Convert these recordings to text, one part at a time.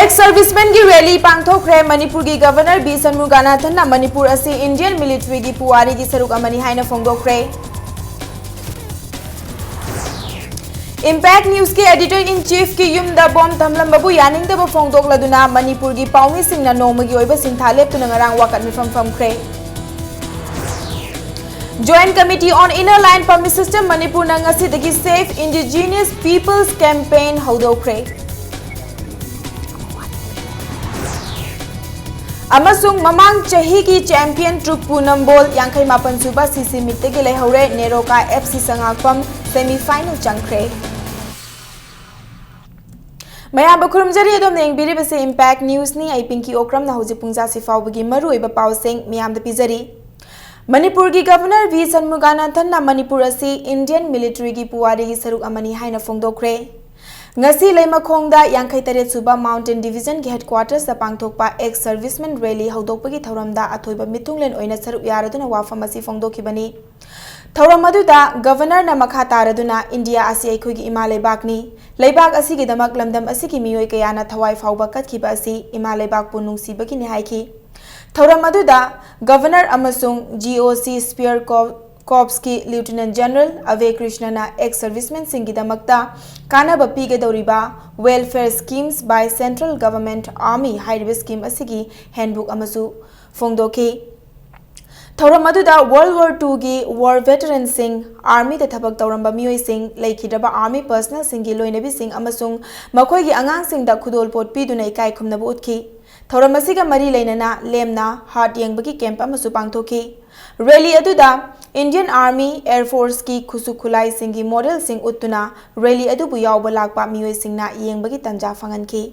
Ex serviceman की rally पांगथोखरे Manipur की governor B सन्मुगानाथन Manipur असी इंडियन मिलिट्री की पुवारी की सरुक अमनी हाइना फोंदोखरे। इम्पैक्ट न्यूज के एडिटर इन चीफ की युमदा बॉम्ब थमलंबबु यानिंगदब फोंदोकलदुना मणिपुर की पाउमी सिंगना नोमगी ओइबा सिंथा लेप्तुना ngarang wakat mifam famkhre। Joint Committee on Inner Line Permit System Manipur na ngasidagi Safe Indigenous Peoples Campaign haudokhre। अमसुंग ममांग चही की चैंपियन ट्रुप पूनमबोल यांखै मापन सुबा सीसी मित्ते के लेहौरे नेरोका एफसी संगाकपम सेमीफाइनल चंख्रे। मयाब खुरुमजरी अदम नेंगबिरिबसे इम्पैक्ट न्यूज नि आई पिंकी ओक्रम ना हौजिक पुंजा सिफावबगी मरुइबा पावसेंग मियामद पिजरी। मणिपुर की गवर्नर वी सन्मुगानाथन ना मणिपुर असी इंडियन मिलिट्री की पुवारी की सरुक अमनी हाइना फोंदोखरे। ngasi leimakhongda yankhai taret suba mountain division ki headquarters da pangthokpa ex serviceman rally haudokpagi thauramda athoiba mitunglen oina saruk yaraduna wafam asi phongdokhibani thauram aduda governor na makha taraduna india asi aikhoi gi ima leibak ni leibak asi gi damak lamdam asi gi miyoi kayana thawai phauba katkhiba asi ima leibak pu nungsibagi ni haiki thauram aduda governor amasung goc spear Corps की Lieutenant General Ave Krishnana ex servicemen singi damakta kana bapi ke doriba welfare schemes by central government army high risk scheme asigi handbook amasu phongdoki thauram aduda World War II gi war veterans sing army da thabak tawramba miyoi sing leikidaba army personnel singi loinabi sing amasung makhoi gi angang sing da khudol pot pi dunai kai khumna bu utkhi thauram asiga mari leinana lemna heart yengbagi camp amasu pangthoki rally aduda Indian Army Air Force की खुसु खुलाई सिंगी model सिंग उत्तुना rally अदुबु यावबा लाकपा मियोय सिंगना येंबगी तंजा फंगनखी।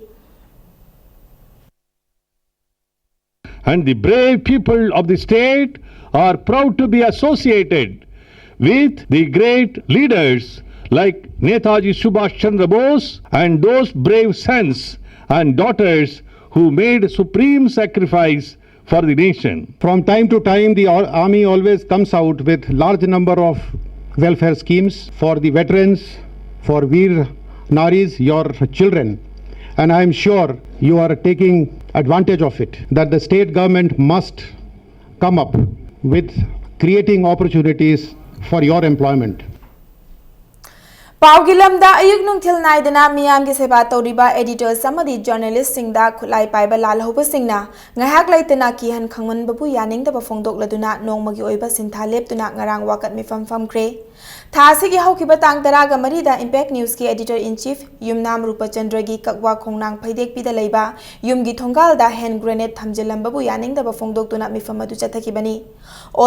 And the brave people of the state are proud to be associated with the great leaders like Netaji Subhash Chandra Bose and those brave sons and daughters who made supreme sacrifice for the nation. From time to time, the army always comes out with large number of welfare schemes for the veterans, for Veer Naris, your children. And I am sure you are taking advantage of it, that the state government must come up with creating opportunities for your employment. पावगिलमदा अयुक नुंगथिल नाइदना मियाम की सेवा तौरिबा editors समदि journalist सिंगदा खुलाई पाइबा लालहौब सिंगना ngahak laitana ki han khangman babu yaning da bafongdok laduna nongmagi oiba sintha leptuna ngarang wakat mifam famkre thasi gi haukiba tang taraga marida impact news ki editor in chief yumnam rupachandra gi kakwa khongnang phaidek pida leiba yumgi thongal da hand grenade thamjelam babu yaning da bafongdok tuna mifam adu chathakibani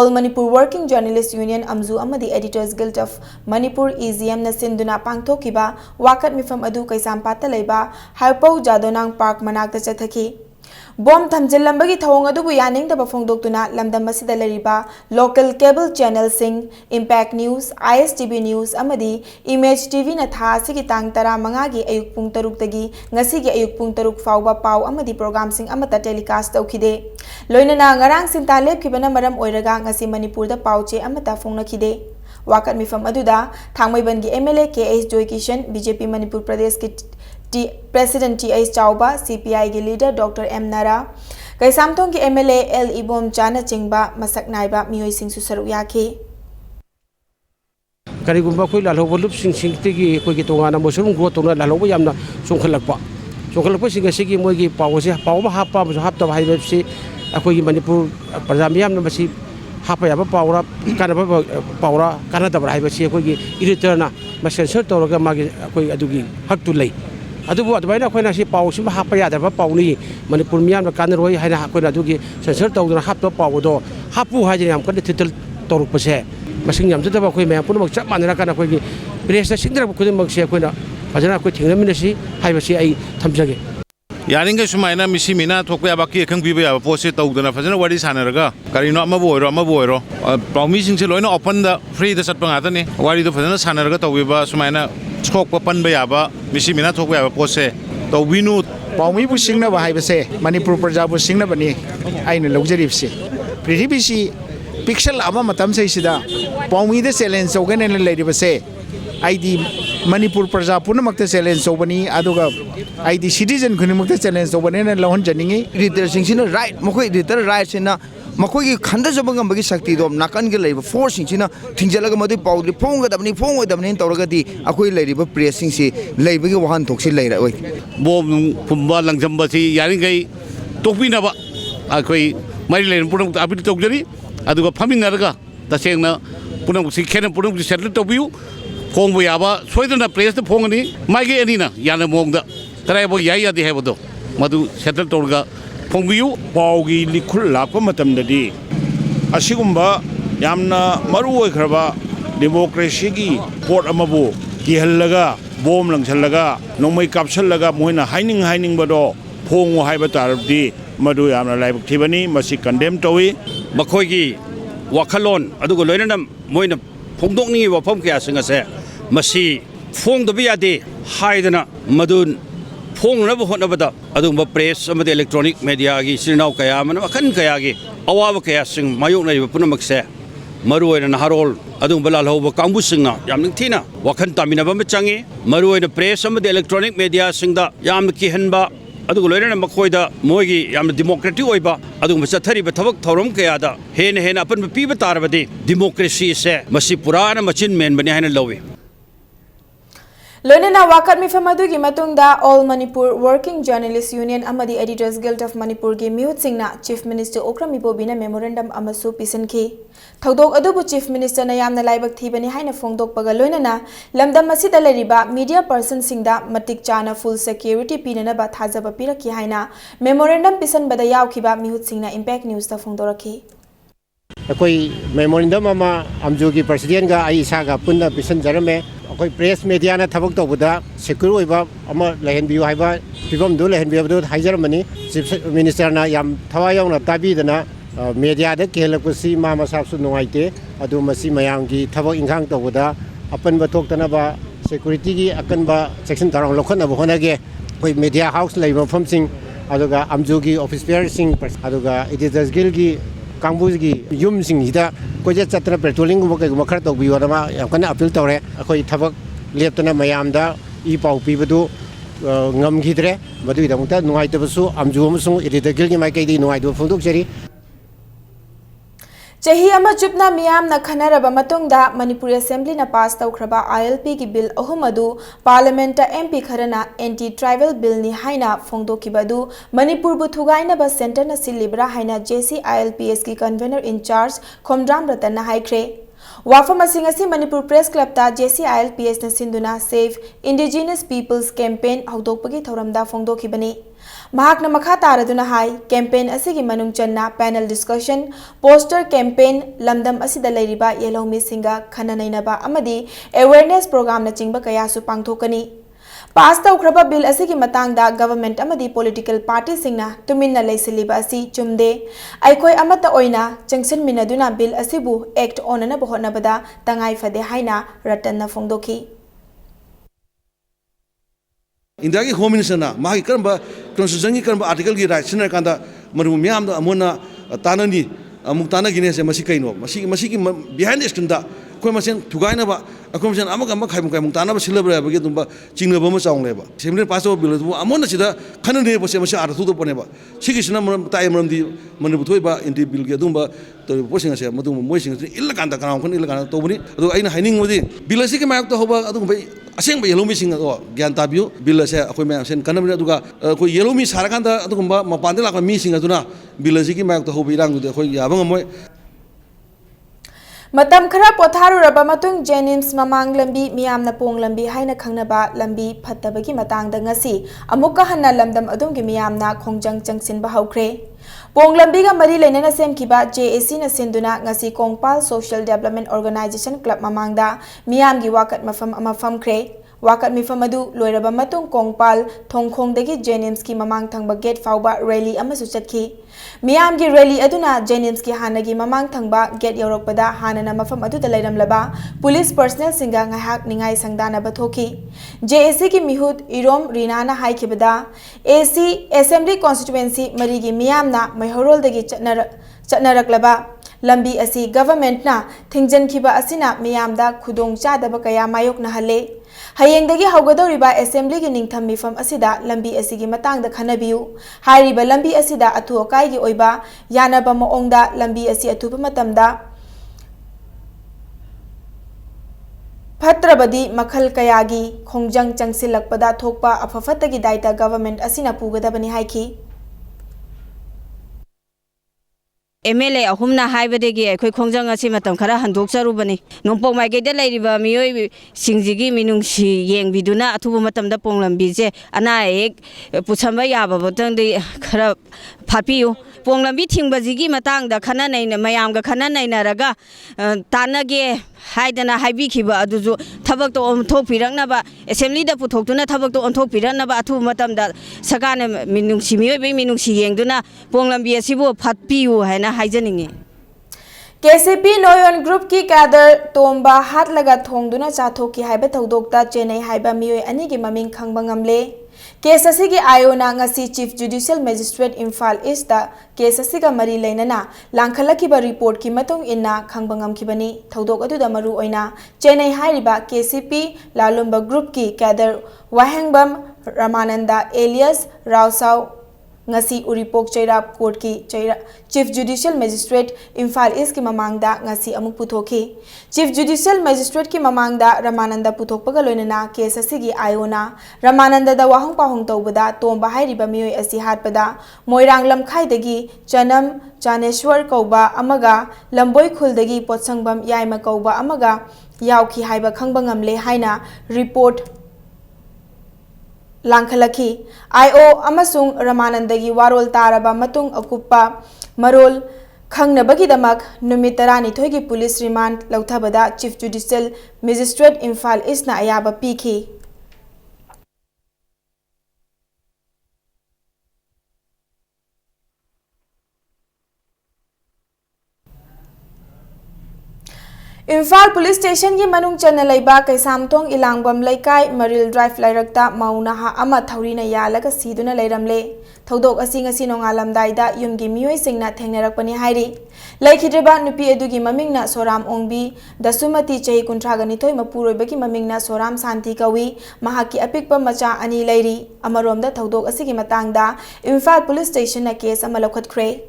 all manipur working journalist union amzu amadi editors guild of manipur ezm na sinduna pangthokiba wakat mifam adu kaisam pata leiba harpau jadonang park manak da chathaki bomb थमजिल्लंबगी थवंग अदुबु यानिंग द बफोंगदोक्तुना लमदम मसिदा लरिबा local cable channel सिंग इम्पैक्ट न्यूज आईएसटीवी न्यूज अमदी इमेज टीवी न था सिगी तांग तरा मंगा गी अयुक पुंग तरुक तगी ngasi gi अयुक पुंग तरुक फावबा पाव अमदी प्रोग्राम सिंग अमता टेलीकास्ट तौखिदे लोइनना ngarang sinta lepkhibana maram oiraga ngasi manipur da pauche amata phongnakhide wakat mifam aduda thangmaiban gi MLA KH Joy Kishan BJP Manipur Pradesh ki President TH Chauba CPI की लीडर डॉक्टर एम नारा कैसामथोंग की MLA L इबोम चाना चिंगबा मसक नाइबा मियोय सिंह सुसरुक याखे करिगुंबा कोई लालौब loop Singh सिंहतिगी कोई की तोगाना mushroom grow तोना लालौब यामना सोंखलकपा Singh सिगी मोगी पावसे पावबा हापा हापता हाइबसे अखोई की मणिपुर प्रजा मियामना बसी हापा याबा पावरा कानबा पावरा कानदबरा हाइबसे कोई की एडिटरना मसेंसर तोरगा मागी कोई अदुगी हक तु लै अदुबु अदबाइना अखोइना सि पावसिम हापा यादबा पावनी मणिपुर मियामना कानरोय हाइना अखोइना अदुगी सेंसर तौदना हापतो पावदो हापु हाइजे हम कदि थितल तौरपसे मसिंग यामजदबा अखोइ मयाम पुनमक चप मानरा काना अखोइगी प्रेसना सिंगदरब खुदमकसे अखोइना फजना अखोइ थिंगनमिनसि हाइबसि आई थमजगे यारिंगे सुमाइना मिसी मिना थोक या बाकी खंग पिबे या पोसे तौदना फजना वाडी सानरगा करिनो अमबो ओइरो पाउमी सिंगसे लोइना ओपन द फ्री द सटपा गातने वाडी दो फजना सानरगा तौबेबा सुमाइना थोक पन बयाबा मिसी मिना थोक याबा पोसे तौबिनु पाउमी बु सिंगना हाइबसे मणिपुर प्रजा बु सिंगना बनी आइना लौजरिबसे पृथ्वीसी पिक्सल अमा मतम से सिदा पाउमी द चैलेंज ओगने लेरिबसे आईडी Manipur Praja Punamaka challenge Sobani, Aduga, ID citizen Kunimaka challenge Sobani and Lahon Janingi. Editor Singina right, Moko editor rights in Makogi Kandazabanga Sakti, Nakangale, forcing China, Tinjalagamati Pauli, Ponga, the Pong with the name Toragati, Akui lady, but pressing she lay big one toxi later. Bom Pumbalang Jambati, Yaringay, Topinaba, Akui, Maryland, Punam Abit Togari, Aduga Pumping Araga, the same Punam Sikan Punam to settle to you, Pong Viaba, Sweden, a place the Pongani, Magi Anina, Yana Monga, Tribal Yaya de Hevodo, Madu settle Torga. Pongbiu Paugi Likul Lapa Matamdadi Asigumba Yamna Maru Kraba Democracy Port Amabu Kihalaga Bom Langsalaga Nomai Kapsalaga Moina Hining Bado Pongo Hibatardi Madu Yamna Live Tibani Masi condemned Towi Makoigi Wakalon Adugo Loinam Moina Pongdoni wa Pomkia Singase Masi Fong the Biade Haidana Madun Pong never Honabada, Adumba press, some of the electronic media, Sinau Kayam, and Akan Kayagi, Awa Kayasing, Mayona Punamakse, Maru and Harol, Adumbala Hova Kambusina, Yamnitina, Wakantamina Bamachangi, Maru and the press, some of the electronic media sing the Yam Kihenba, Adulan and Makoida, Moigi, Yam Democratic Oiba, Adumasatari, but Tavak Torum Kayada, Hen upon Pibatarabadi, democracy se, Masipura and Machin men behind a lowy. Loinana wakat mifamadugi matungda All Manipur Working Journalists Union amadi Editors Guild of Manipur gi miut singna Chief Minister Okram Ibobina memorandum amasu pisanki thodok adubu Chief Minister na yamna laibak thibani haina phongdok paga loinana lamdam masida leriba media person singda matik chana full security pinana ba thajaba piraki haina memorandum pisan bada yaukhiba miut singna Impact News ta phongdoraki Akoi memorandum ama amjogi president ga aisa ga punna pisan jarame akoi press media na thabak tobuda secure oiba ama lehen biu haiba pibam do lehen biu do haijarmani chief minister na yam thawayong na tabi dana media da kelakpusi ma masapsu noaite adu masi mayang gi thabak inghang tobuda apan ba toktana ba security gi akan ba section tarang lokhana ba honage koi media house leiba famsing aduga amjogi office bearer sing aduga editors guild gi Kambugi Yum Sing Hida, Koja Chatra Petroling Makato Biorama, Yakana Apil Tore, Akoi Tabak, Lieutenant Mayamda, Ipau Pibadu, Ngam Hidre, Madu Damuta, no Itabasu, Amjumsung, it is the Gilgi Makadi, no I do Fundukari. Chahi ama chupna miyam na khanaraba matungda Manipur Assembly na pass tawkraba ILP ki bill ahumadu Parliament ta MP kharana anti-tribal bill ni haina phongdokibadu Manipur bu thugaina ba center na silibra haina JC ILPS ki convener in charge Khomdram Ratan na haikre Wafam asingasi Manipur Press Club ta JC ILPS na sinduna Save Indigenous Peoples Campaign hawdokpagi thoramda phongdokibani Mahak na makha taraduna hai campaign asigi manung channa panel discussion poster campaign lamdam asida leiriba yellow misinga khananainaba amadi awareness program na chingba kaya su pangthokani pass tawkraba bill asigi matangda government amadi political party singna tuminna leisiliba asi chumde aikoi amata oina changsin minaduna bill asibu act onana bohona bada tangai fade haina ratanna phongdoki India ki Home Minister na mahi karamba constitution ki karamba article ki right sinar kanda maru miyam da amona tanani muktana gine se masi kaino masi ki behind the screen da koi masen thugaina ba akoi masen amaka kai muktana ba silabra ba ge tumba chingna ba ma chaung le ba semne pass of bill bu amona sida khana ne ba se masi arthu to pone ba sigi sina tai maram di manu thoi ba inti bill ge dumba to posing se madu moi sing illa kanda kana kon illa kana to buni adu aina haining modi bill si ki mayak to hoba adu ba aseng ba yellow mi sing gyan tabiu bill se akoi ma sen kana mi aduga ko yellow mi sarakanda adu ba mapande la ko mi sing aduna bill si ki mayak to hobi rang du ko yabang moi Matam khara potharuraba matung Jenims mamang lambi miyamna pong lambi haina khangnaba lambi phattabagi matangda ngasi amukka hanna lamdam adumgi miyamna khongjang changsinba hawkre pong lambi ga mari leinana semkiba JAC na sinduna ngasi Kongpal Social Development Organization Club mamangda miyamgi wakat mafam famkre wakat mifam adu loiraba matung Kongpal thongkhongdagi Jenims ki mamang thangba gate fauba rally amasu chatki Miyam gi rally aduna Jenims ki hanagi mamang thangba get yorokpada hanana mafam adu dalairamlaba police personnel singa ngahak ningai sangdana bathoki JAC ki mihut Irom Rinana haikibada AC Assembly constituency marigi miyamna maihorol dagi chatnaraklaba lambi asi government na thingjan khiba asina miyamda khudong chadaba kaya mayok na hale Hayengdagi haugadoriba assembly gi ningtham mifam asida lambi asigi matangda khanabiu hairiba lambi asida athu akai gi oiba yanaba maongda lambi asi athuba matamda Patrabadi makhal kayagi khongjang changsilakpada thokpa afafatagi daita government asina pugadabani haiki MLA ahumna haibadegi akhoi khongjang asi matam khara handok charubani nongpok maigeda leiriba miyoi singjigi minungsi yengbiduna athubu matamda ponglambi je ana ek puchamba yaba botangde khara phapiu ponglambi thingbajigi matangda khana naina mayamga khana nainaraga tanage haidana haibi khiba aduju thabak to onthok piraknaba assembly da puthokduna thabak to onthok piraknaba athu matamda sagana minungsi miyoi be minungsi yengduna ponglambi asibu phatpiu haina haijaninge KCP Noyon Group ki kadar tomba hat laga thongduna chathoki haiba thodokta Chennai haiba miyoi ani gi maming khangba ngamle Case asigi ayona ngasi Chief Judicial Magistrate Imphal East da case asiga mari leinana langkhalakiba report ki matung inna khangbangam kibani thodok adu da maru oina Chennai hairiba KCP Lalumba Group ki kadar Wahengbam Ramananda alias Rausau ngasi Uripok Chairap Court ki Chief Judicial Magistrate Imphal East ki mamangda ngasi amuk puthoki Chief Judicial Magistrate ki mamangda Ramananda puthokpaga loinana case asigi ayona Ramananda da wahong pahong tawbada tomba hairiba miyoi asi hatpada Moirang lamkhaidagi Chanam Chaneshwar kauba amaga Lamboi khuldagi Potsangbam Yaima kauba amaga yauki haiba khangba ngamle haina report Langkhalaki IO amasung Ramanandagi warol taraba matung akupa marol khangnabagi-damak numit 12 gi police remand lauthabada Chief Judicial Magistrate Imphal East na ayaba pikhi Imphal Police Station ki manung chana laiba Kaisamthong Ilangbam Laikai Maril Drive Lairakta Maunaha ama Thaurina yalaga siduna lairamle thodok asi ngasi nongalamdaida yumgi miyoi singna thengnarakpani hairi laikhidriba nupi edugi mamingna Soram Ongbi Dasumati chahi 32 mapuroibagi mamingna Soram Santi kawi mahaki apikpa macha ani lairi amaromda thodok asigi matangda Imphal Police Station na case ama lokhatkre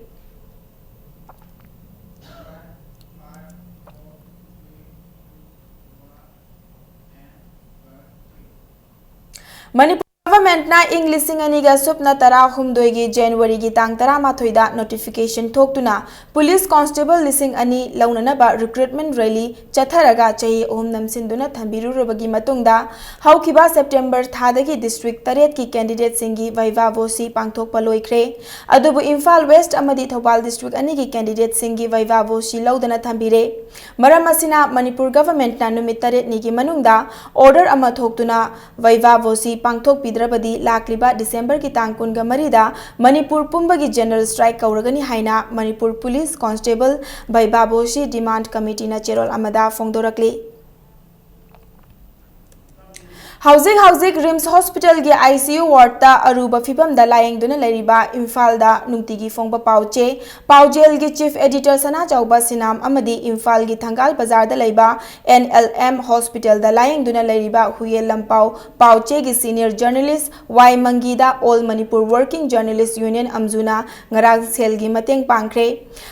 Manipur government na English aniga supna tara humdoi January gi tang tara mathoi da notification thoktuna police constable lising ani launana ba recruitment rally chatharaga chahi om namsinduna thambiru robagi matungda haukiba September thadagi district 8 ki candidate singi vaiva vosi pangthok paloikre adubu Imphal West amadi Thopal district ani gi candidate singi vaiva vosi laudana thambire maram asina Manipur government na numit 8 ni gi manungda order ama thoktuna vaiva vosi pangthok Pidrabadi Lakliba December ki tang kunga marida Manipur Pumbagi General Strike kauragani haina Manipur Police Constable Vaiva Vosi Demand Committee na Cherol Amada Fongdorakli Housing Rims Hospital gi ICU ward ta aruba fibam da layeng duna lariba Imphal da nungtigi fongba paujel gi chief editor sana chauba sinam amadi Imphal gi thangal bazar da laiba NLM Hospital da layeng duna lariba Huyel Lampau pauche gi senior journalist Y Mangi da All Manipur Working Journalist Union Amjuna ngarang sel gi mateng pangkre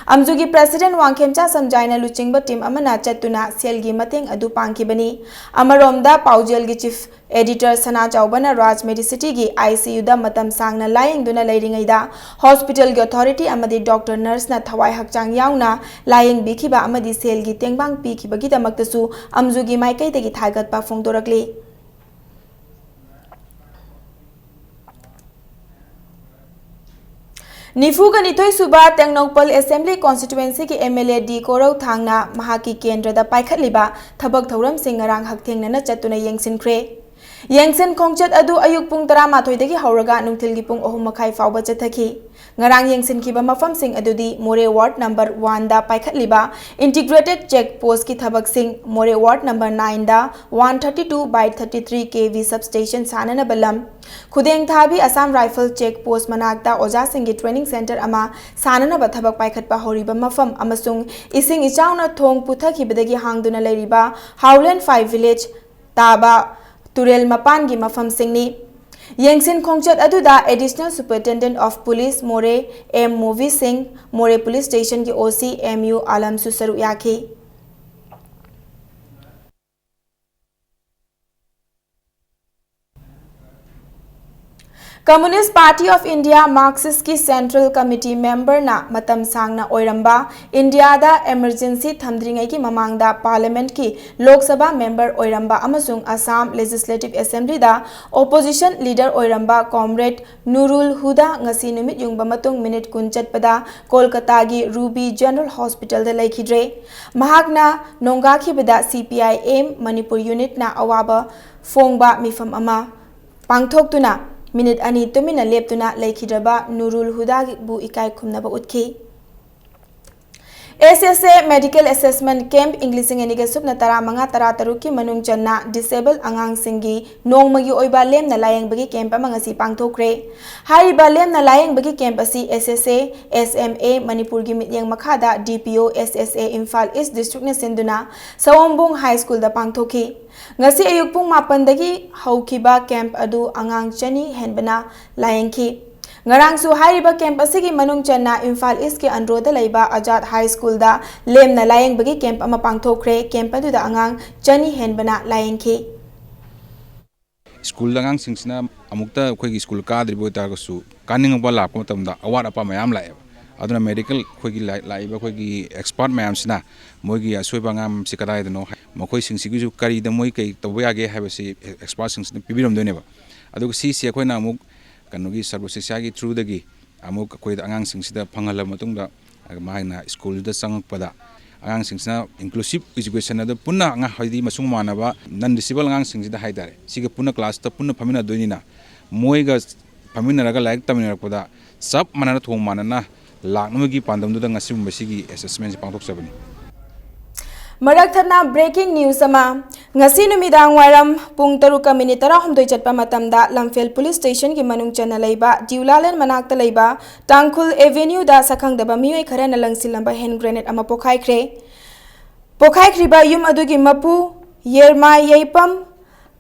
Amju gi president Wangkhemcha Samjaina luchingba team amana chatuna sel gi mateng adu pangkibani amaromda paujel gi chief Editor Sana Chaubana Raj Medicity gi ICU da matam sangna layeng duna leiringaida hospital gi authority amadi doctor nurse na thawai hakchang yauna layeng bikhiba amadi sel gi tengbang pikhiba gi damaktasu amju gi maikai tegi thagat pa phongdorakli Nifuga nitoi suba Tengnokpal Assembly Constituency ki MLA D Korau Thangna mahaki kendra da paikhatliba thabak thauram sing ngarang hakthengna na chatuna yengsinkhre Yengsen Khongchat adu ayuk pung 12 dagi hauraga nungthilgi pung 3:30 fauba chathaki ngarang yengsen kiba mafam sing adudi More Ward number 1 da paikhatliba integrated check post ki thabak sing More Ward number 9 da 132/33 kV substation sanana balam khudeng thabi Assam Rifle check post manakta oja singi training center ama sanana ba thabak paikhatpa horiba mafam amasung ising ichauna thong puthakibadagi hangduna leiriba Howland 5 village taba turel mapan gi mafam singni Yengsin Khongchat aduda Additional Superintendent of Police More M Movie Singh More Police Station ki OC MU Alam Susaru Yaki Communist Party of India Marxist ki Central Committee member na matam sangna oiramba India da emergency thamdringai ki mamangda Parliament ki Lok Sabha member oiramba amasung Assam Legislative Assembly da opposition leader oiramba Comrade Nurul Huda ngasi numit yungba matung minute kun chatpada Kolkata gi Ruby General Hospital da laikhidre mahakna nongga khibada CPIM Manipur unit na awaba fongba mifam ama pangthoktuna Minute ani tumina leptuna laikhidraba Nurul Huda bu ikai khumnaba utki SSA Medical Assessment Camp English Iniga Subna Tara Manga Tara Taruki Manung Channa Disabled Angang Singi Nongmagi Oiba Lem na Layang Bagi Camp Mangasi Pangthokre Hariba Lem na Layang Bagi Camp asi SSA SMA Manipur gi Mityang Makhada DPO SSA Imphal East District na Sinduna Sawombong High School da Pangthoki Ngasi ayuk pung mapandagi haukiba camp adu angang chani henbana layangki ngarang su hariba camp asigi manung channa Imphal East ke Androda laiba Ajad High School da lemna layang bagi camp ama pangthokre camp adu da angang chani henbana layangki School da ngang singsina amukta khoi gi school ka dribo tar su kaning ba lap ko tamda award apa mayam lai aduna medical khoi gi laiba khoi gi expert mayam sina moi gi asoi bangam sikadai dano मखोई सिंसिगु जु करी the मोई कई तब यागे हाबसे expert since पिबिरम दोनेबा अदुग सी सी अखोइना अमुक कनुगी सर्व शिक्षा की through दगी अमुक कोई आंगांग सिंसिदा फंगल मतुंगदा माइना स्कूल द संगपदा आंगांग सिंसना इंक्लूसिव एजुकेशन अद पुन्ना आंगा हइदी मसुंग मानबा नन डिसेबल आंगांग सिंसिदा हाइदारे सिगे पुन्ना क्लास त पुन्ना फमिना दोनिना मोइगा फमिना रगा लाइक तमिनरपदा सब मनना थोंग मानना लाखनमगी पांदमदुदा ngasium basigi assessment pangthok sabani Marathana breaking news ama ngasi numidang waram pung 7:30 chatpa matamda Lamphel police station ki manung chana leiba Diulalen manakta leiba Tangkhul avenue da sakhangdaba mioi khara na langsilamba hand grenade ama pokhai khriba yum adugi mapu yerma yeipam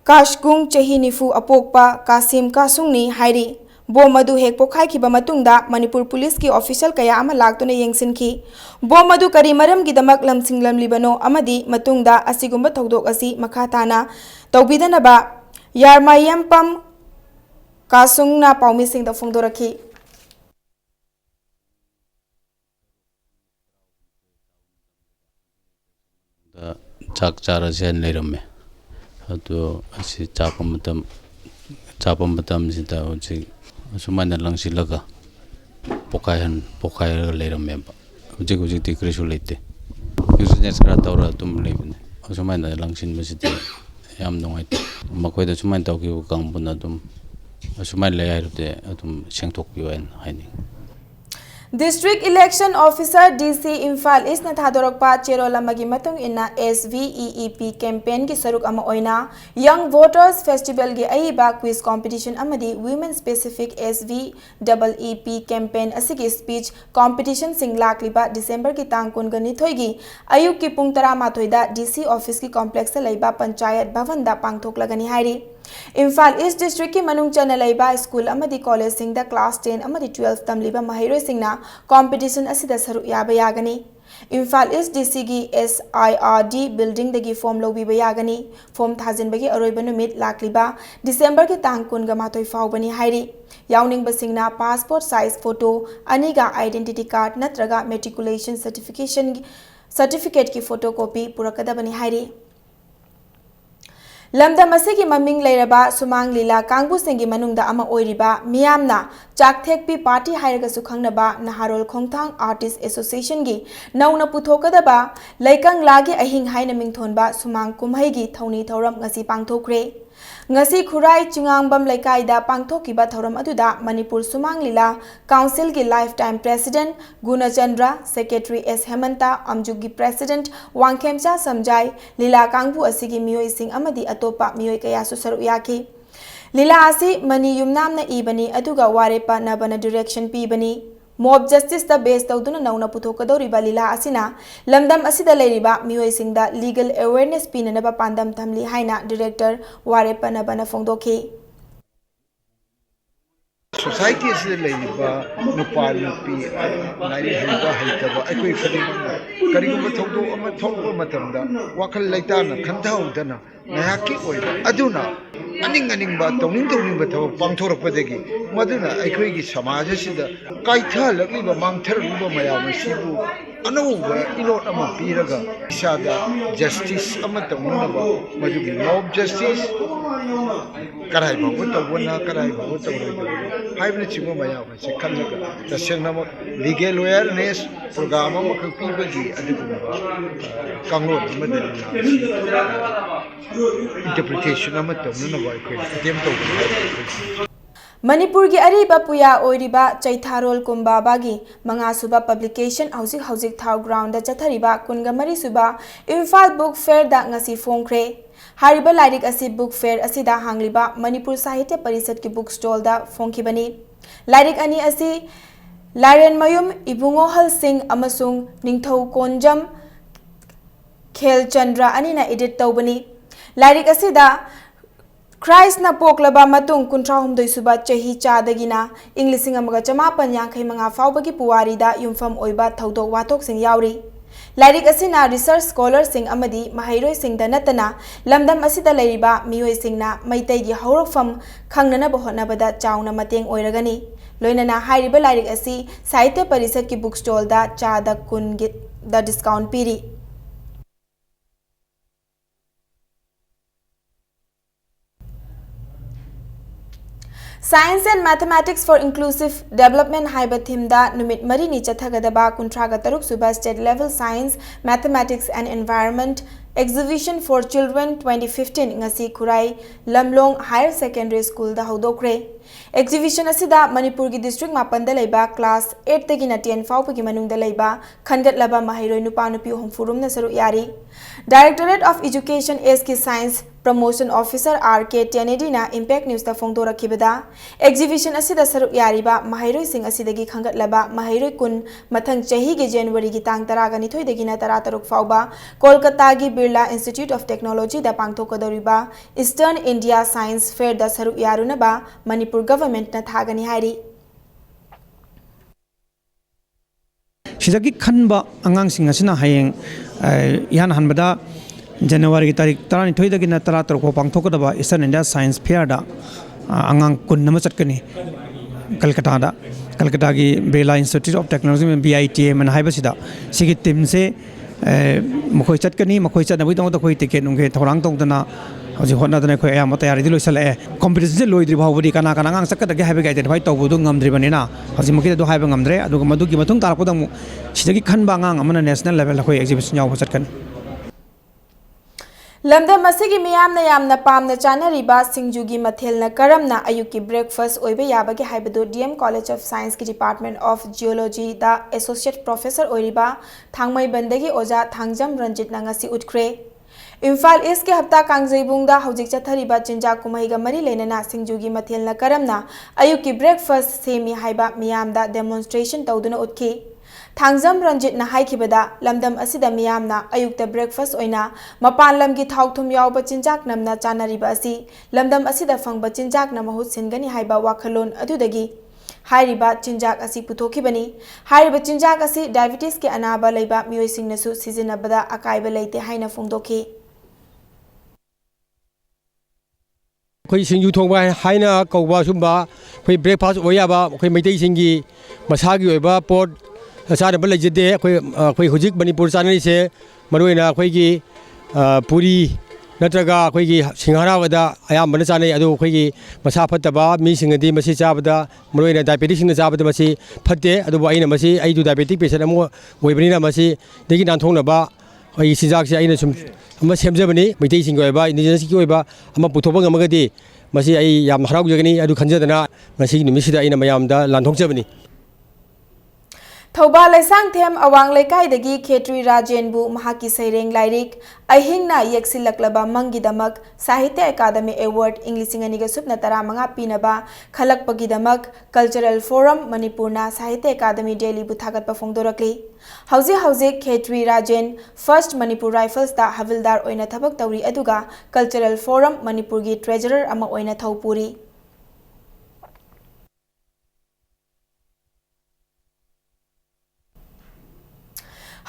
kashgung chahi nifu apokpa Kasim Kasungni hairi Bom adu hek pokhai khiba matungda Manipur police ki official kaya ama laktuna yengsinki bom adu kari maram gi damak lamsinglam libano amadi matungda asigumba thogdok asi makhatana tawbidana ba yarmayam pam kasungna paumi sing da phongdoraki chak chara jen leiramme adu asi chapam matam sita uchi sumana langsilaga pokai leiramme ba uji tikrisu leite business kara tawra tum leibne sumana langsin masiti yam nongai makoida sumana tawki kambuna dum sumana leirte atum sengthok piwen haini District Election Officer DC Imphal East na thadorokpa cherolamagi matung ina SVEEP campaign ki saruk ama oina Young Voters Festival gi aiba quiz competition amadi Women Specific SVEEP campaign asigi speech competition singlak liba December ki tang kun gani thoigi ayuk ki pung 13 da DC office ki complex sa laiba panchayat bhavan da pangthok lagani hairi Imphal East District ki manung chana laiba school amadi college sing da class 10 amadi 12 tam liba mahiroi singna competition asida saru yaba yagani Imphal East DC gi SIRD building dagi form lobi ba yagani form thazin bagi aroiba numit lakliba December ki tang kun ga matoi faubani hairi yawning basingna passport size photo aniga identity card natraga matriculation certificate ki photocopy purakadabani hairi Lamdam asigi maming leiraba sumang lila kangbu singi manungda ama oiriba miyamna chakthekpi party hairaga sukhangnaba Naharol Khongthang Artist Association gi nauna puthokadaba laikang lagi ahing haina mingthonba sumang kumhai gi thauni thoram ngasi pangthokre ngasi khurai chingangbam laikai da pangthokiba thoram aduda Manipur sumang lila council gi lifetime president Gunachandra secretary S Hemanta amjuk gi president Wangkhemcha Samjai lila kangbu asigi mioi sing amadi atopa mioi kaya su saru yaki lila asi mani yumnam na ibani aduga warepa na bana direction pi bani mob justice da base tawduna nauna puthokadoriba lila asina lamdam asida leiriba miyoisingda legal awareness pinanaba pandam thamli haina director ware panabana fongdokhi society asida leiriba nupa nupi nari haiba haitaba aikoi khadimanga karigumba thawdo ama thawba matamda wakhal laitana khanthawdana nayaki oiba aduna aning-aningba tawning-tawningba thawak pangthorakpadagi maduna aikhoigi samaj asida kaithalakliba mangtharliba mayam asibu anauba inot ama piraga isada justice ama tawnaba madugi mob justice karai babu tawna karai babu tawna haibna chimo mayam ase khallaga tasengna legal awareness program ama khapibagi adugumba kanglot amada interpretation ama tawna ba aikoi attempt tawna Manipur gi ariba puya oiriba chaitharol kumbabagi manga suba publication hauzik thau ground da chathariba kunga mari suba Imphal book fair da ngasi phongkre hariba lairik asi book fair asida hangliba Manipur Sahitya Parisad ki book stall da phongkibani lairik ani asi Laren Mayum Ibungo Hal Singh amasung Ningthau Konjam Khel Chandra anina edit tawbani lairik asida Christ na poklaba matung kuntra humdoi suba chahi chadagina Englising amaga chamapan yangkai manga faubagi puwari da yumfam oiba thawdok wathok sing yauri lairik asina research scholar sing amadi mahairoi sing da natana lamdam asida leiriba miyoi singna maitai gi haurokfam khangnana bahotnabada chauna mateng oiragani loinana hairiba lairik asi Sahitya Parisad ki bookstall da chada kun da discount piri Science and Mathematics for Inclusive Development haiba thimda numit marini chathagadaba kuntraga taruk suba state level science mathematics and environment exhibition for children 2015 ngasi Khurai Lamlong Higher Secondary School da hodokre exhibition asida Manipur gi district mapanda leiba class 8 tagi na 10 faupagi manungda leiba khangatlaba mahairoi nupa nupi homfurum na saru yari Directorate of Education SK Science Promotion Officer RK Kennedy na Impact News ta phongdora kibada exhibition asida saruk yariba mahairoi sing asidagi khangatlaba mahairoi kun mathang chahi ge January gi tang 10 ga nithoi dagi na 13 fauba Kolkata gi Birla Institute of Technology da pangthokadoriba Eastern India Science Fair da saruk yaruna ba Manipur government na thagani hairi Sidagi khanba angang sing asina hayeng yan hanbada January ki tarik tarani thoi dagi na 13 ko pangthokadaba Eastern India Science Fair da angang kun nama chatkani Kolkata gi Birla Institute of Technology में BITA मन हाइबा सिदा सिगी team से मखोई chatkani मखोई चटनबि दंग त खोई ticket नुंगे थौरांग तोंदना हजि होनादना खोई या मत यारि दिलोसले कॉम्पिटिशन से लोइद्रि भावबदि काना काना ngang sakka हाइबा आइडेंटिफाई तौबदु ngamdribani हजि मखि दो हाइबा ngamdre अदुग मदुगी मथुंग तारपदंग सिदगी खनबा ngang amana national level खोई exhibition याव chatkani Lamdam asigi miyamna yamna pamna chanariba singjugi mathelna karamna ayuki breakfast oibe yabagi haibadu DM College of Science ki Department of Geology da Associate Professor oiriba thangmai bandagi oja thangjam Ranjit na ngasi utkre Imphal East ke hafta kangjaibungda hojik chathariba chinja kumaiga mari lenana singjugi mathelna karamna ayuki breakfast semi haiba miyamda demonstration tawduna utki Thangjam Ranjit na haikibada lamdam asida miyamna ayukta breakfast oina mapan lamgi thauthum yawba chinjak namna chanariba asi lamdam asida phangba chinjak na mahut singani haiba wakhalon adudagi hairiba chinjak asi puthokibani hairiba chinjak asi diabetes ke anaba leiba miyoi singnasu sizinabada akaiba leite haina phongdokhi koi singju thongba haina kawba sumba koi breakfast oyaba koi meitai singi masagi oiba pot Asana bala jede koi hujik Manipur chanari se maruina koi ki puri natraga koi ki singhara wada ayam bana chanai adu koi ki masa phataba mi singadi masi chabada maruina diabetes singna chabada masi phatte adu aina masi ai du diabetic patient amo oibani na masi degi nan thongna ba ai sijak se aina sum ama semjabani meitai sing oiba indigenous ki oiba ama puthoba ngamagadi masi ai yam harau jagani adu khanjadana masi nimisi da aina mayam da lanthong jabani Thoba Laisang Them Awang Lekai Khetri Rajenbu Mahaki Saireng Lairik Ahingna Yeksilaklaba Mangidamak Sahitya Academy Award Englising Aniga Supna Tara Manga Pinaba Khalak Pagidamak Cultural Forum Manipurna Sahitya Academy Daily Buthagat Pafongdorakli Hauzi Khetri Rajen First Manipur Rifles da Havildar Oina Thabak Tauri Aduga Cultural Forum Manipurgi Treasurer Ama Oina Thaupuri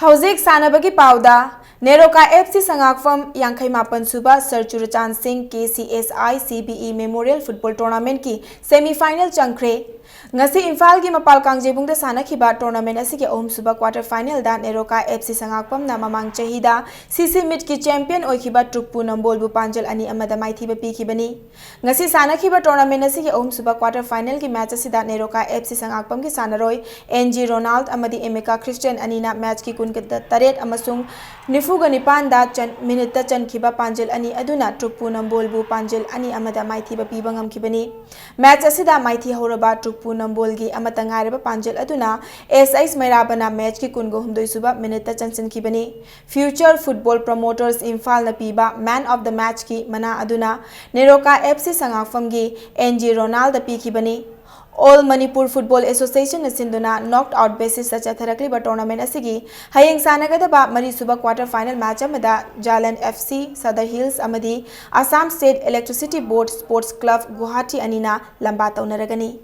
Hauzik Sanabagi Pauda, Neroka FC Sangakfam Yankai Mapan Suba Sir Churachan Singh KCSI CBE Memorial Football Tournament ki semi-final Chankre. Ngasi Imphal ki Mapal Kangjebung da Sanakhiba tournament asiki Om Suba quarter final da Neroka FC Sangakfam na Mamang Chahida CC Mid ki champion oikhiba Trukpu Nambol Bu Panjal Ani Amada Maithiba Pikibani. Ngasi Sanakhiba tournament asiki Om Suba quarter final ki match asida Neroka FC Sangakfam ki Sanaroi NG Ronald Amadi Emeka Christian Anina match ki Taret Amasung Nifuga Nipanda minute Chan Kiba Panjal Ani Aduna Trukpu Nambol Bu Panjal Ani Amada Maithiba Pibangam Kibani. Match asida Maithi Horaba Trukpu Nambolgi Amatangareba Panjal Aduna SIs Mairabana match ki Kungo Humdoi Suba minute Chansin Kibani. Future Football Promoters Imphal na Piba Man of the Match ki Mana Aduna Neroka FC Sangakfam gi NG Ronald da Pikibani. All Manipur Football Association Sinduna knocked out basis such a Tharakliba tournament asigi Hayeng Sanagadaba Mari Suba quarter final match amada Jalan FC Sadar Hills Amadi Assam State Electricity Board Sports Club Guwahati Anina Lambata Unaragani.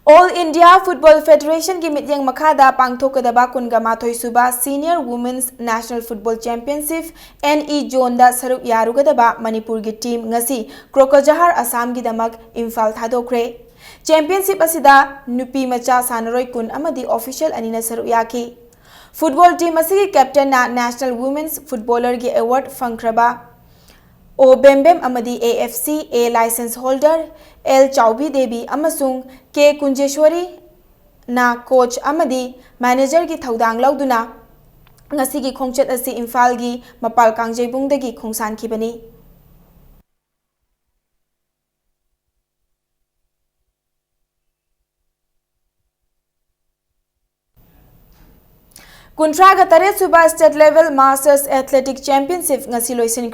All India Football Federation ki mityang makhada pangthokadaba kunga mathoi suba Senior Women's National Football Championship NE Zone da saruk yarugadaba Manipur gi team ngasi Krokojahar Assam gi damak Imphal thadokre. Championship asida nupi macha sanaroi kun amadi official anina saruk yaki. Football team asigi captain na National Women's Footballer gi award fangkraba O Bembem Amadi AFC A license holder L Chaubi Devi Amasung K Kunjeshwari na coach Amadi manager ki thaudang lauduna ngasi gi khongchat asi Imphal gi Mapal Kangjebung dagi khongsan khibani. Kuntraga Tare Suba State Level Masters Athletic Championship ngasi loisin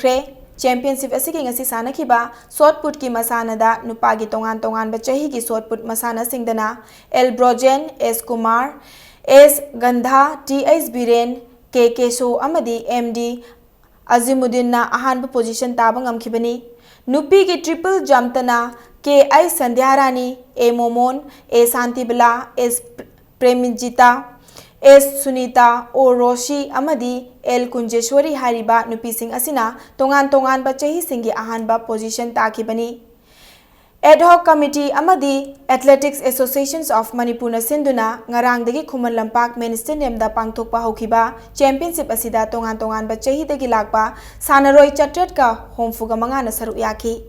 Championship asiki ngasi sanakhiba shot put ki masana da nupa gi tongan bachahi ki shot put masana singdana L Brojen S Kumar S Gandha TS Biren K Kesho amadi MD Azimuddin na ahanba position tabang amkhibani nupi ki triple jump tana K I Sandhyarani A Momon A Santibala S Premijita S Sunita O Roshi Amadi L Kunjeshwari Hariba Nupising Asina Tongan Bachahi Singi Ahanba position Takibani. Ad hoc Committee Amadi Athletics Associations of Manipur Sinduna Ngarang Dagi Kuman Lampak Main Stadium da Pangthokpa Hokiba Championship Asida Tongan Bachahi Dagi Lakpa Sanaroi Chatret ka Homfuga Mangana Saruk Yaki.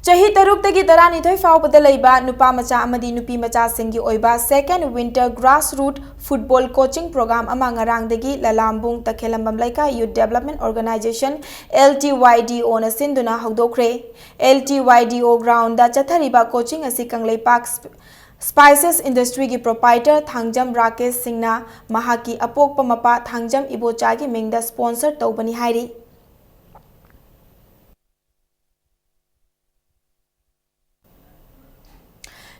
Chahi Taruk Tagi Tarani Thoi Faubada Laiba Nupa Macha Amadi Nupi Macha Singi Oiba Second Winter Grassroots Football Coaching Program Amang Arang Dagi Lalambung Takhelambam Laika Youth Development Organization LTYDO na Sinduna Hagdokre LTYDO Ground da Chathariba Coaching Asikang Leipak Spices Industry ki proprietor Thangjam Rakesh Singna Mahaki Apokpa Mapa Thangjam Ibocha ki Mingda sponsor Taubani Hairi.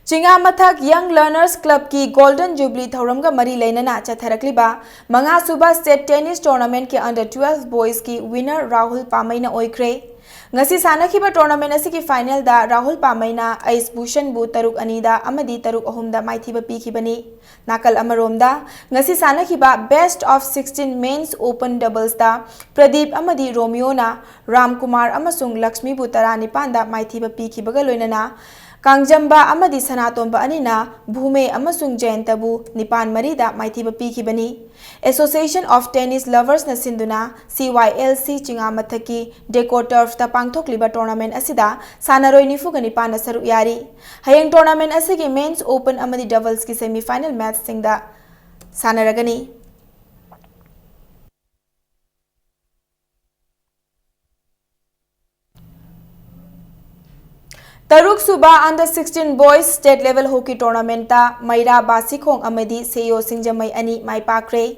Chinga Mathak Young Learners Club ki Golden Jubilee Thoramga Mari Lainana Chatharakliba Manga Suba State Tennis Tournament ki Under 12 Boys ki winner Rahul Pamaina Oikre. Ngasi Sanakhiba Tournament asiki final da Rahul Pamaina Ais Bhushan Bu Taruk Anida Amadi Taruk Ahumda Maithiba Pikibani. Nakal Amaromda Ngasi Sanakhiba Best of 16 Men's Open Doubles da Pradeep Amadi Romeo na Ram Kumar Amasung Lakshmi Bu Tarani Panda Maithiba Pikibaga Loinana Kangjamba amadi Sanatomba anina Bhume amasung Jayantabu Nipan Marida Maithiba Pikibani. Association of Tennis Lovers na sinduna CYLC Chingamathaki Deco Turf ta pangthokliba tournament asida sanaroi nifuga nipan na saruk yari. Hayang tournament asigi men's open amadi doubles ki semi final match singda sanaragani. Taruk Suba under 16 boys state level hockey tournament ta Maira Basikhong amadi Seyo Singjamai ani mai pakre.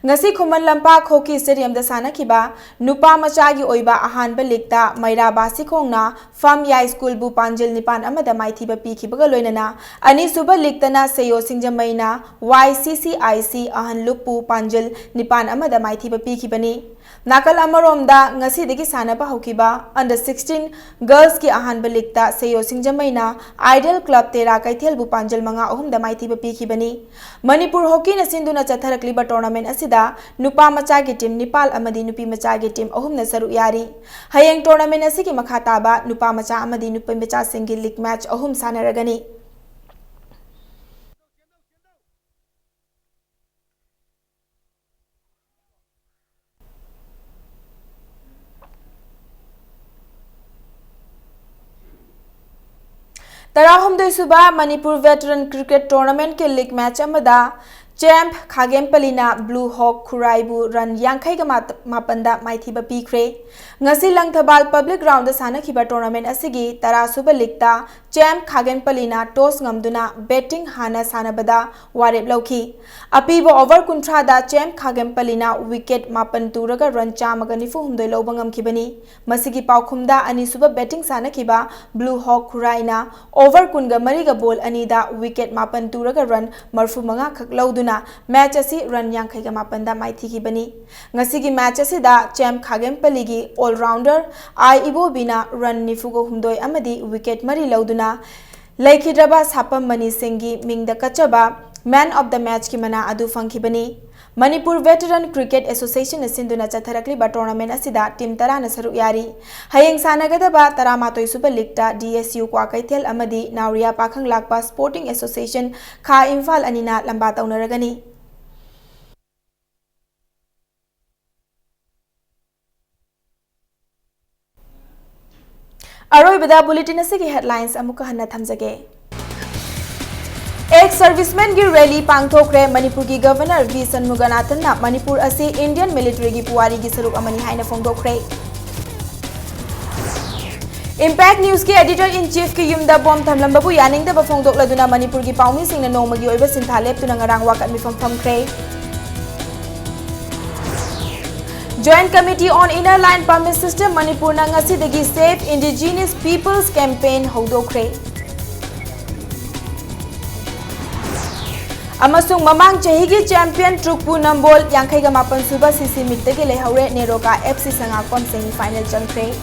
Ngasi Khuman Lampak Hockey Stadium da sanakiba nupa machagi oiba ahanba ligta Maira Basikhong na Farm Yai School bu Panjil Nipan amada maithiba pikhibaga loinana ani suba ligtana Seyo Singjamai na YCCIC ahan lupu Panjil Nipan amada maithiba pikhibani. Nakal Amaromda ngasi degi sanaba hokiba under 16 girls ki ahanba ligta Seyo Singjamai na Idol Club Tera Kaithel bu Panjil manga ohum da maithiba pikhibani. Manipur Hockey na sinduna chatharakliba tournament asida nupa machagi team Nepal amadi nupi machagi team ohum na saru yari. Hayang tournament asigi makhataba nupa macha amadi nupi macha single league match ohum sanaragani. Tarahumdoi Suba Manipur Veteran Cricket Tournament ke league match amada Champ Khagempalina Blue Hawk Khuraibu run Yankhai Mapanda Maithiba Pikre. Ngasi Langthabal Public Ground da sanakhiba tournament asigi Tara Suba Ligta Champ Khagempalina Toss Ngamduna Betting Hana Sanabada Warep Lauki. Apibo over Kuntra da Champ Khagempalina wicket Mapan Turaga run Chamaga Nifu Humdoi Lobangam Kibani. Masigi Paukumda Ani Suba Betting Sanakhiba Blue Hawk Khuraina over Kunga Mariga Ball Anida wicket Mapan Turaga run Marfu Manga Kaklauduna match asi run Yankhai Mapanda Maithikibani. Ngasigi match asi da Champ Khagempaligi all rounder I Ibobina run Nifugo Humdoi Amadi wicket Mari Lauduna Laikhidraba Sapam Mani Singhi Mingda Kachaba man of the match Kimana Adu Funkibani. Manipur Veteran Cricket Association Sinduna Chatharakliba tournament asida team Tara na saruk yari. Hayang sanagadaba Taramatoi Super League ta DSU Kwakaithel amadi Nauria Pakhang Lakpa Sporting Association Kha Imphal anina lamba taunaragani. Aroibada bulletin asigi headlines amuka hanna thamjage. Ex serviceman की rally पांगथोखरे Manipur की governor we सन्मुगनाथन ना मणिपुर असे Indian military की पुवारी की सरुक अमनी हाइना फोंदोखरे. Impact news के editor in chief की युमदा bomb थमलंबबु यानिंगदब फोंदोखलदुना Manipur की पाउमी सिंगना नोमगी ओइबा सिंथा लेपतुना ngarang wakat mi famkhre. Joint Committee on Inner Line Permit System Manipur na ngasidagi Save Indigenous Peoples Campaign haudokhre. Amasung mamang chahigi champion Trukpu Nambol Yankhai Mapan Suba CC Mittage lehaure Neroka FC Sangakon semi final changkre.